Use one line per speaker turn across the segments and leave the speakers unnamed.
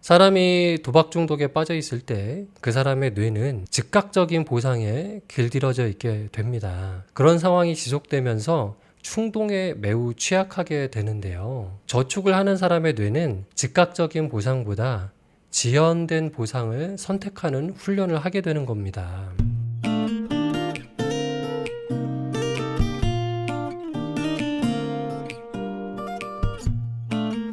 사람이 도박 중독에 빠져 있을 때 그 사람의 뇌는 즉각적인 보상에 길들여져 있게 됩니다. 그런 상황이 지속되면서 충동에 매우 취약하게 되는데요. 저축을 하는 사람의 뇌는 즉각적인 보상보다 지연된 보상을 선택하는 훈련을 하게 되는 겁니다.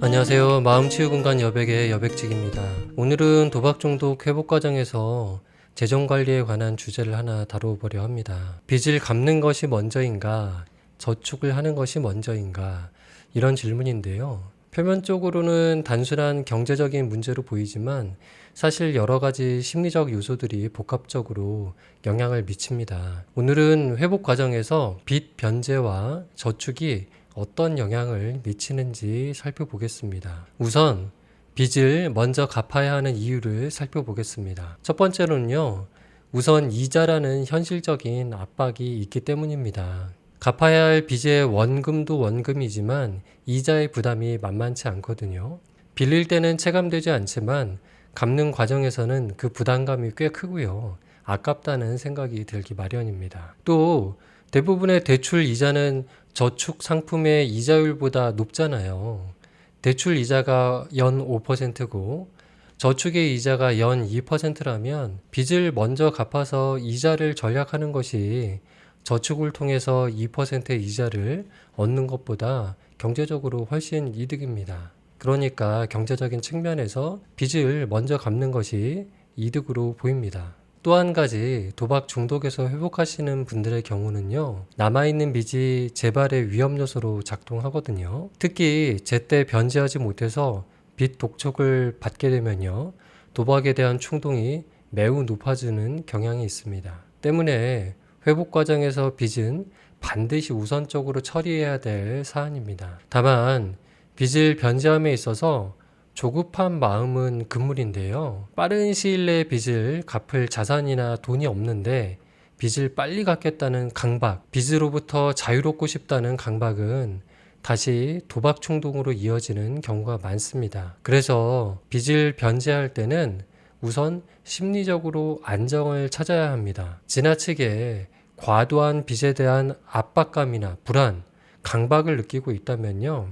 안녕하세요. 마음치유공간 여백의 여백직입니다. 오늘은 도박 중독 회복 과정에서 재정관리에 관한 주제를 하나 다뤄보려 합니다. 빚을 갚는 것이 먼저인가, 저축을 하는 것이 먼저인가, 이런 질문인데요. 표면적으로는 단순한 경제적인 문제로 보이지만 사실 여러 가지 심리적 요소들이 복합적으로 영향을 미칩니다. 오늘은 회복 과정에서 빚 변제와 저축이 어떤 영향을 미치는지 살펴보겠습니다. 우선 빚을 먼저 갚아야 하는 이유를 살펴보겠습니다. 첫 번째로는요, 우선 이자라는 현실적인 압박이 있기 때문입니다. 갚아야 할 빚의 원금도 원금이지만 이자의 부담이 만만치 않거든요. 빌릴 때는 체감되지 않지만 갚는 과정에서는 그 부담감이 꽤 크고요. 아깝다는 생각이 들기 마련입니다. 또 대부분의 대출 이자는 저축 상품의 이자율보다 높잖아요. 대출 이자가 연 5%고 저축의 이자가 연 2%라면 빚을 먼저 갚아서 이자를 절약하는 것이 저축을 통해서 2%의 이자를 얻는 것보다 경제적으로 훨씬 이득입니다. 그러니까 경제적인 측면에서 빚을 먼저 갚는 것이 이득으로 보입니다. 또 한 가지 도박 중독에서 회복하시는 분들의 경우는요, 남아있는 빚이 재발의 위험 요소로 작동하거든요. 특히 제때 변제하지 못해서 빚 독촉을 받게 되면요, 도박에 대한 충동이 매우 높아지는 경향이 있습니다. 때문에 회복 과정에서 빚은 반드시 우선적으로 처리해야 될 사안입니다. 다만 빚을 변제함에 있어서 조급한 마음은 금물인데요. 빠른 시일 내에 빚을 갚을 자산이나 돈이 없는데 빚을 빨리 갚겠다는 강박, 빚으로부터 자유롭고 싶다는 강박은 다시 도박 충동으로 이어지는 경우가 많습니다. 그래서 빚을 변제할 때는 우선 심리적으로 안정을 찾아야 합니다. 지나치게 과도한 빚에 대한 압박감이나 불안, 강박을 느끼고 있다면요,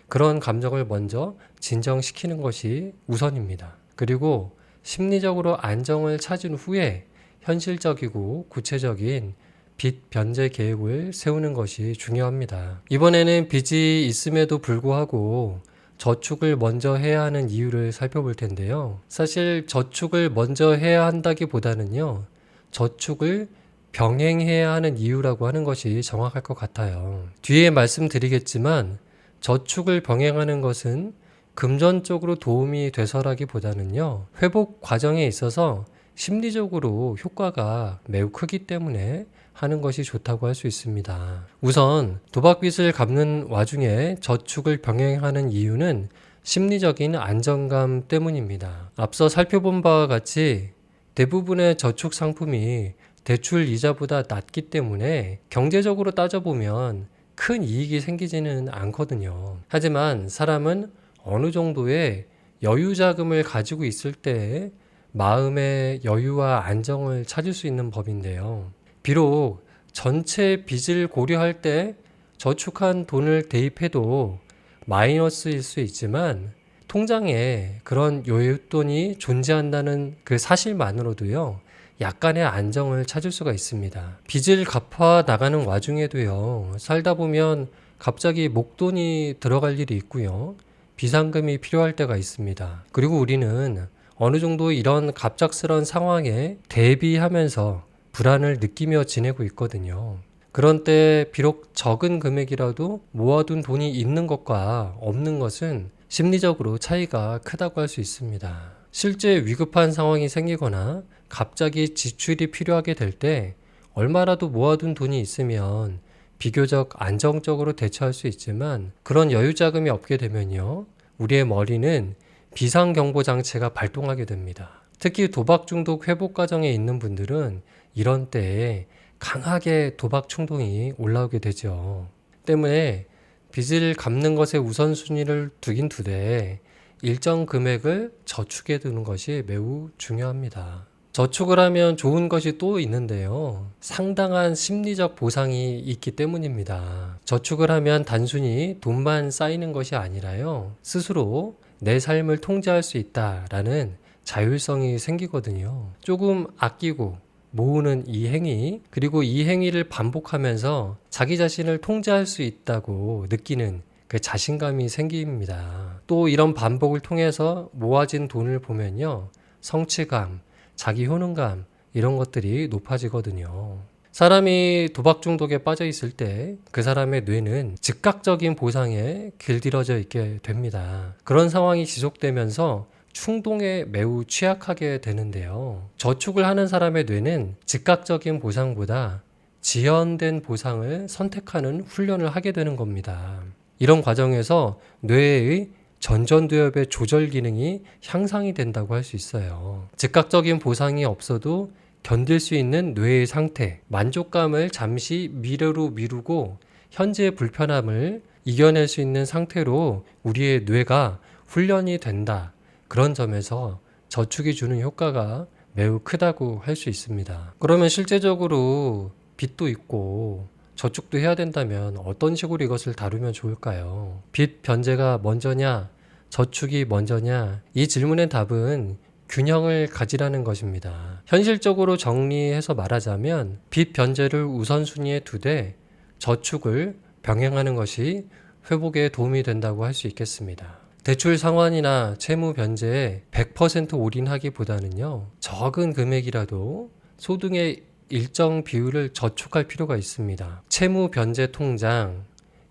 그런 감정을 먼저 진정시키는 것이 우선입니다. 그리고 심리적으로 안정을 찾은 후에 현실적이고 구체적인 빚 변제 계획을 세우는 것이 중요합니다. 이번에는 빚이 있음에도 불구하고 저축을 먼저 해야 하는 이유를 살펴볼 텐데요. 사실 저축을 먼저 해야 한다기보다는요, 저축을 병행해야 하는 이유라고 하는 것이 정확할 것 같아요. 뒤에 말씀드리겠지만 저축을 병행하는 것은 금전적으로 도움이 돼서라기보다는요, 회복 과정에 있어서 심리적으로 효과가 매우 크기 때문에 하는 것이 좋다고 할 수 있습니다. 우선 도박빚을 갚는 와중에 저축을 병행하는 이유는 심리적인 안정감 때문입니다. 앞서 살펴본 바와 같이 대부분의 저축 상품이 대출 이자보다 낮기 때문에 경제적으로 따져보면 큰 이익이 생기지는 않거든요. 하지만 사람은 어느 정도의 여유 자금을 가지고 있을 때 마음의 여유와 안정을 찾을 수 있는 법인데요. 비록 전체 빚을 고려할 때 저축한 돈을 대입해도 마이너스일 수 있지만 통장에 그런 여윳돈이 존재한다는 그 사실만으로도요, 약간의 안정을 찾을 수가 있습니다. 빚을 갚아 나가는 와중에도요, 살다 보면 갑자기 목돈이 들어갈 일이 있고요, 비상금이 필요할 때가 있습니다. 그리고 우리는 어느 정도 이런 갑작스런 상황에 대비하면서 불안을 느끼며 지내고 있거든요. 그런 때 비록 적은 금액이라도 모아둔 돈이 있는 것과 없는 것은 심리적으로 차이가 크다고 할 수 있습니다. 실제 위급한 상황이 생기거나 갑자기 지출이 필요하게 될 때 얼마라도 모아둔 돈이 있으면 비교적 안정적으로 대처할 수 있지만 그런 여유 자금이 없게 되면요, 우리의 머리는 비상경보 장치가 발동하게 됩니다. 특히 도박 중독 회복 과정에 있는 분들은 이런 때에 강하게 도박 충동이 올라오게 되죠. 때문에 빚을 갚는 것에 우선순위를 두긴 두되 일정 금액을 저축해 두는 것이 매우 중요합니다. 저축을 하면 좋은 것이 또 있는데요. 상당한 심리적 보상이 있기 때문입니다. 저축을 하면 단순히 돈만 쌓이는 것이 아니라요. 스스로 내 삶을 통제할 수 있다라는 자율성이 생기거든요. 조금 아끼고 모으는 이 행위, 그리고 이 행위를 반복하면서 자기 자신을 통제할 수 있다고 느끼는 그 자신감이 생깁니다. 또 이런 반복을 통해서 모아진 돈을 보면요. 성취감, 자기 효능감 이런 것들이 높아지거든요. 사람이 도박 중독에 빠져 있을 때 그 사람의 뇌는 즉각적인 보상에 길들여져 있게 됩니다. 그런 상황이 지속되면서 충동에 매우 취약하게 되는데요. 저축을 하는 사람의 뇌는 즉각적인 보상보다 지연된 보상을 선택하는 훈련을 하게 되는 겁니다. 이런 과정에서 뇌의 전전두엽의 조절 기능이 향상이 된다고 할 수 있어요. 즉각적인 보상이 없어도 견딜 수 있는 뇌의 상태, 만족감을 잠시 미래로 미루고 현재의 불편함을 이겨낼 수 있는 상태로 우리의 뇌가 훈련이 된다. 그런 점에서 저축이 주는 효과가 매우 크다고 할 수 있습니다. 그러면 실제적으로 빚도 있고 저축도 해야 된다면 어떤 식으로 이것을 다루면 좋을까요? 빚 변제가 먼저냐, 저축이 먼저냐? 이 질문의 답은 균형을 가지라는 것입니다. 현실적으로 정리해서 말하자면 빚 변제를 우선순위에 두되 저축을 병행하는 것이 회복에 도움이 된다고 할 수 있겠습니다. 대출 상환이나 채무 변제에 100% 올인하기보다는요, 적은 금액이라도 소득의 일정 비율을 저축할 필요가 있습니다. 채무 변제 통장,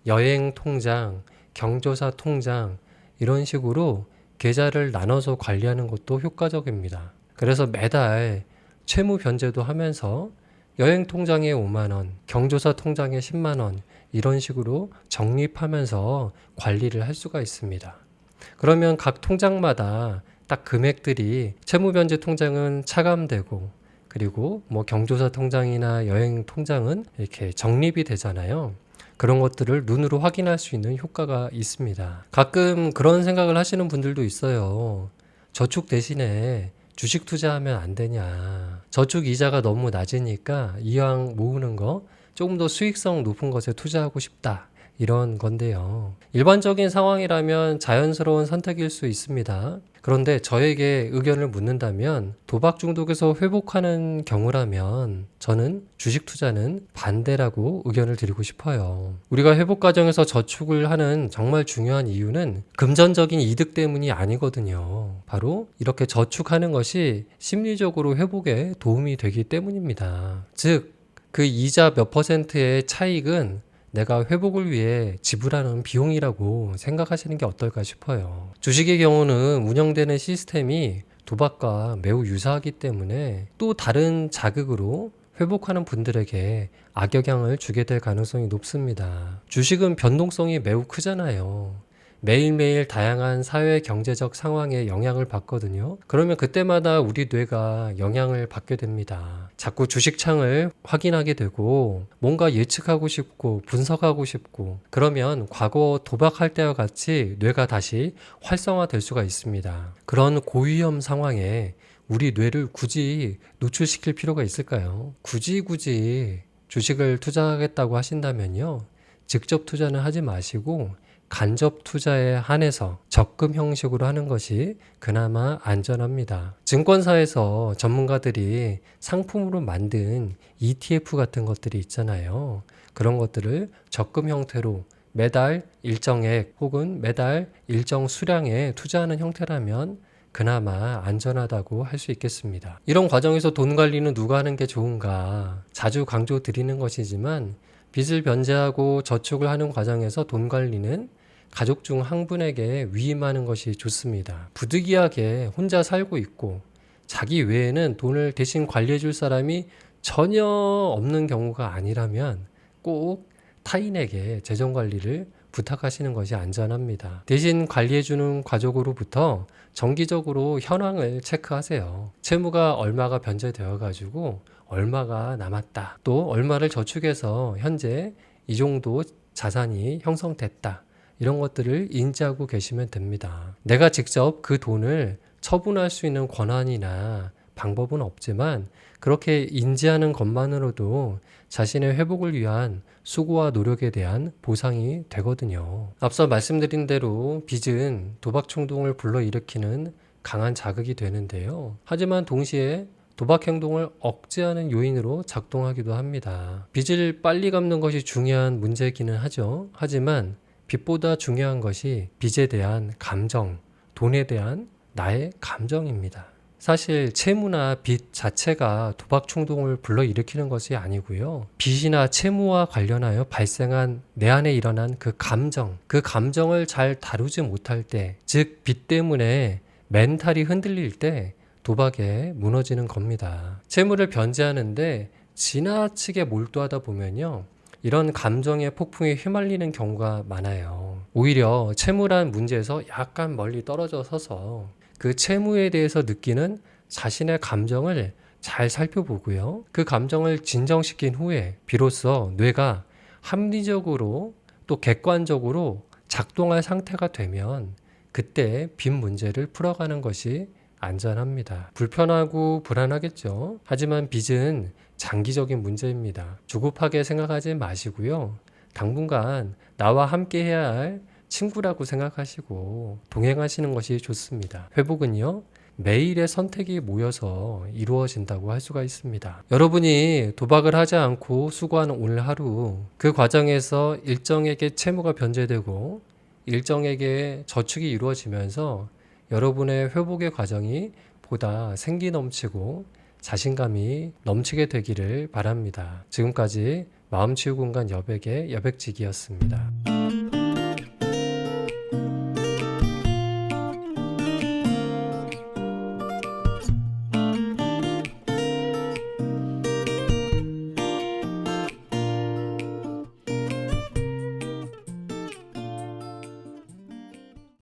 여행 통장, 경조사 통장 이런 식으로 계좌를 나눠서 관리하는 것도 효과적입니다. 그래서 매달 채무 변제도 하면서 여행 통장에 5만 원, 경조사 통장에 10만 원 이런 식으로 적립하면서 관리를 할 수가 있습니다. 그러면 각 통장마다 딱 금액들이 채무 변제 통장은 차감되고 그리고 경조사 통장이나 여행 통장은 이렇게 적립이 되잖아요. 그런 것들을 눈으로 확인할 수 있는 효과가 있습니다. 가끔 그런 생각을 하시는 분들도 있어요. 저축 대신에 주식 투자하면 안 되냐. 저축 이자가 너무 낮으니까 이왕 모으는 거 조금 더 수익성 높은 것에 투자하고 싶다. 이런 건데요. 일반적인 상황이라면 자연스러운 선택일 수 있습니다. 그런데 저에게 의견을 묻는다면 도박 중독에서 회복하는 경우라면 저는 주식 투자는 반대라고 의견을 드리고 싶어요. 우리가 회복 과정에서 저축을 하는 정말 중요한 이유는 금전적인 이득 때문이 아니거든요. 바로 이렇게 저축하는 것이 심리적으로 회복에 도움이 되기 때문입니다. 즉, 그 이자 몇 %의 차익은 내가 회복을 위해 지불하는 비용이라고 생각하시는 게 어떨까 싶어요. 주식의 경우는 운영되는 시스템이 도박과 매우 유사하기 때문에 또 다른 자극으로 회복하는 분들에게 악영향을 주게 될 가능성이 높습니다. 주식은 변동성이 매우 크잖아요. 매일매일 다양한 사회 경제적 상황에 영향을 받거든요. 그러면 그때마다 우리 뇌가 영향을 받게 됩니다. 자꾸 주식창을 확인하게 되고 뭔가 예측하고 싶고 분석하고 싶고 그러면 과거 도박할 때와 같이 뇌가 다시 활성화될 수가 있습니다. 그런 고위험 상황에 우리 뇌를 굳이 노출시킬 필요가 있을까요? 굳이 주식을 투자하겠다고 하신다면요. 직접 투자는 하지 마시고 간접 투자에 한해서 적금 형식으로 하는 것이 그나마 안전합니다. 증권사에서 전문가들이 상품으로 만든 ETF 같은 것들이 있잖아요. 그런 것들을 적금 형태로 매달 일정액 혹은 매달 일정 수량에 투자하는 형태라면 그나마 안전하다고 할 수 있겠습니다. 이런 과정에서 돈 관리는 누가 하는 게 좋은가? 자주 강조드리는 것이지만 빚을 변제하고 저축을 하는 과정에서 돈 관리는 가족 중 한 분에게 위임하는 것이 좋습니다. 부득이하게 혼자 살고 있고 자기 외에는 돈을 대신 관리해 줄 사람이 전혀 없는 경우가 아니라면 꼭 타인에게 재정 관리를 부탁하시는 것이 안전합니다. 대신 관리해주는 가족으로부터 정기적으로 현황을 체크하세요. 채무가 얼마가 변제되어 가지고 얼마가 남았다. 또 얼마를 저축해서 현재 이 정도 자산이 형성됐다. 이런 것들을 인지하고 계시면 됩니다. 내가 직접 그 돈을 처분할 수 있는 권한이나 방법은 없지만 그렇게 인지하는 것만으로도 자신의 회복을 위한 수고와 노력에 대한 보상이 되거든요. 앞서 말씀드린 대로 빚은 도박 충동을 불러일으키는 강한 자극이 되는데요. 하지만 동시에 도박 행동을 억제하는 요인으로 작동하기도 합니다. 빚을 빨리 갚는 것이 중요한 문제이기는 하죠. 하지만 빚보다 중요한 것이 빚에 대한 감정, 돈에 대한 나의 감정입니다. 사실 채무나 빚 자체가 도박 충동을 불러일으키는 것이 아니고요. 빚이나 채무와 관련하여 발생한 내 안에 일어난 그 감정을 잘 다루지 못할 때, 즉 빚 때문에 멘탈이 흔들릴 때 도박에 무너지는 겁니다. 채무를 변제하는데 지나치게 몰두하다 보면요. 이런 감정의 폭풍에 휘말리는 경우가 많아요. 오히려 채무란 문제에서 약간 멀리 떨어져 서서 그 채무에 대해서 느끼는 자신의 감정을 잘 살펴보고요. 그 감정을 진정시킨 후에 비로소 뇌가 합리적으로 또 객관적으로 작동할 상태가 되면 그때 빚 문제를 풀어가는 것이 안전합니다. 불편하고 불안하겠죠. 하지만 빚은 장기적인 문제입니다. 조급하게 생각하지 마시고요. 당분간 나와 함께 해야 할 친구라고 생각하시고 동행하시는 것이 좋습니다. 회복은요, 매일의 선택이 모여서 이루어진다고 할 수가 있습니다. 여러분이 도박을 하지 않고 수고하는 오늘 하루, 그 과정에서 일정에게 채무가 변제되고 일정에게 저축이 이루어지면서 여러분의 회복의 과정이 보다 생기 넘치고 자신감이 넘치게 되기를 바랍니다. 지금까지 마음치유공간 여백의 여백지기였습니다.